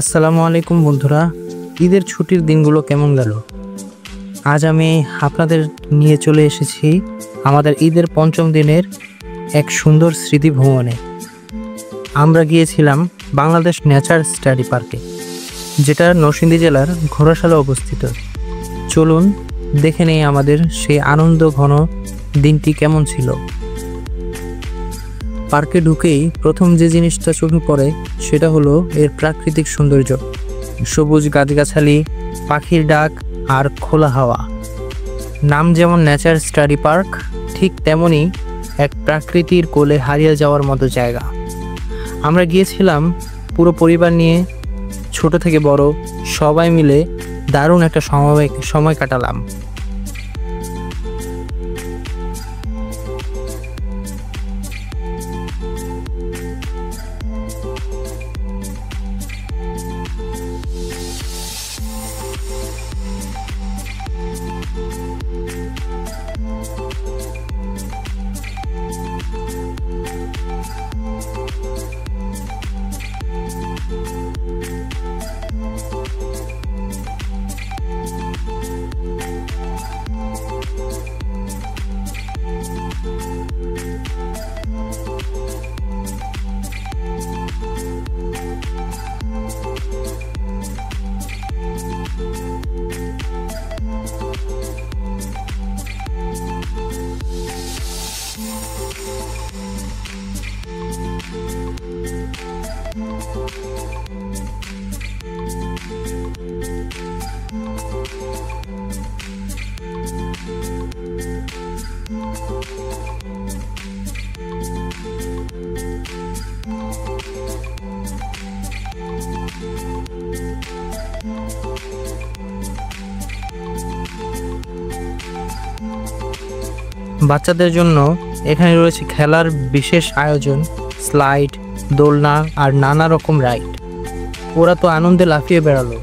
আসসালামু আলাইকুম বন্ধুরা, ঈদের ছুটির দিনগুলো কেমন গেল? আজ আমি আপনাদের নিয়ে চলে এসেছি আমাদের ঈদের পঞ্চম দিনের এক সুন্দর স্মৃতি ভ্রমণে। আমরা গিয়েছিলাম বাংলাদেশ নেচার স্টাডি পার্কে, যেটা নরসিংদী জেলার ঘোড়াশালে অবস্থিত। চলুন দেখে নেই আমাদের সেই আনন্দ ঘন দিনটি কেমন ছিল। পার্কে ঢুকেই প্রথম যে জিনিসটা চোখে পড়ে সেটা হলো এর প্রাকৃতিক সৌন্দর্য, সবুজ গাছগাছালি, পাখির ডাক আর খোলা হাওয়া। নাম যেমন নেচার স্টাডি পার্ক, ঠিক তেমনই এক প্রাকৃতির কোলে হারিয়ে যাওয়ার মতো জায়গা। আমরা গিয়েছিলাম পুরো পরিবার নিয়ে, ছোট থেকে বড় সবাই মিলে দারুণ একটা সময় কাটালাম। বাচ্চাদের জন্য এখানে রয়েছে খেলার বিশেষ আয়োজন, স্লাইড, দোলনা আর নানা রকম রাইড। ওরা তো আনন্দে লাফিয়ে বেড়ালো।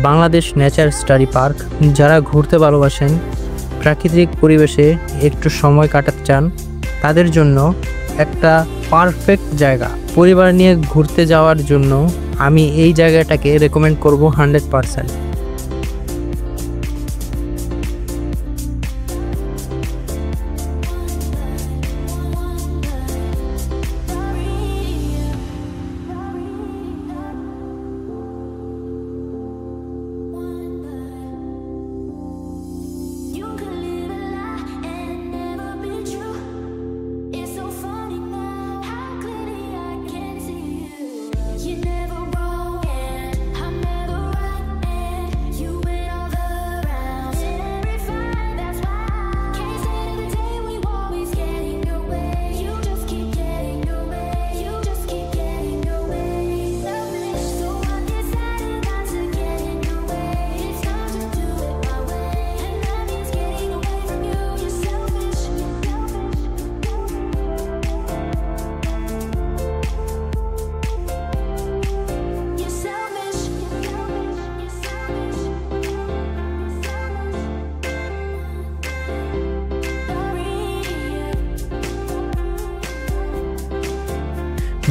Bangladesh nature study park. যারা ঘুরতে ভালোবাসেন, প্রাকৃতিক পরিবেশে একটু সময় কাটাতে চান, তাদের জন্য একটা পারফেক্ট জায়গা। পরিবার নিয়ে ঘুরতে যাওয়ার জন্য আমি এই জায়গাটাকে রেকমেন্ড করব 100%।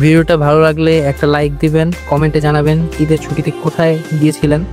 ভিডিওটা ভালো লাগলে একটা লাইক দিবেন, কমেন্টে জানাবেন ঈদের ছুটিতে কোথায় গিয়েছিলেন।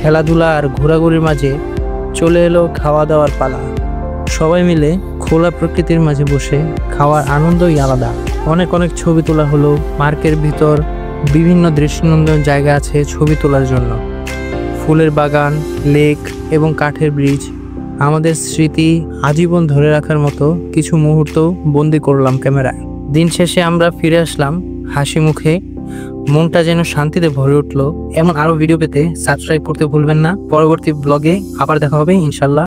খেলাধুলা আর ঘোরাঘুরির মাঝে চলে এলো খাওয়া দাওয়ার পালা। সবাই মিলে খোলা প্রকৃতির মাঝে বসে খাওয়ার আনন্দই আলাদা। অনেক অনেক ছবি তোলা হলো। পার্কের ভিতর বিভিন্ন দৃষ্টিনন্দন জায়গা আছে ছবি তোলার জন্য। ফুলের বাগান, লেক এবং কাঠের ব্রিজ। আমাদের স্মৃতি আজীবন ধরে রাখার মতো কিছু মুহূর্ত বন্দি করলাম ক্যামেরায়। দিন শেষে আমরা ফিরে আসলাম হাসি মুখে। মনটা যেন শান্তিতে ভরে উঠলো। এমন আরো ভিডিও পেতে সাবস্ক্রাইব করতে ভুলবেন না। পরবর্তী ব্লগে আবার দেখা হবে ইনশাল্লাহ।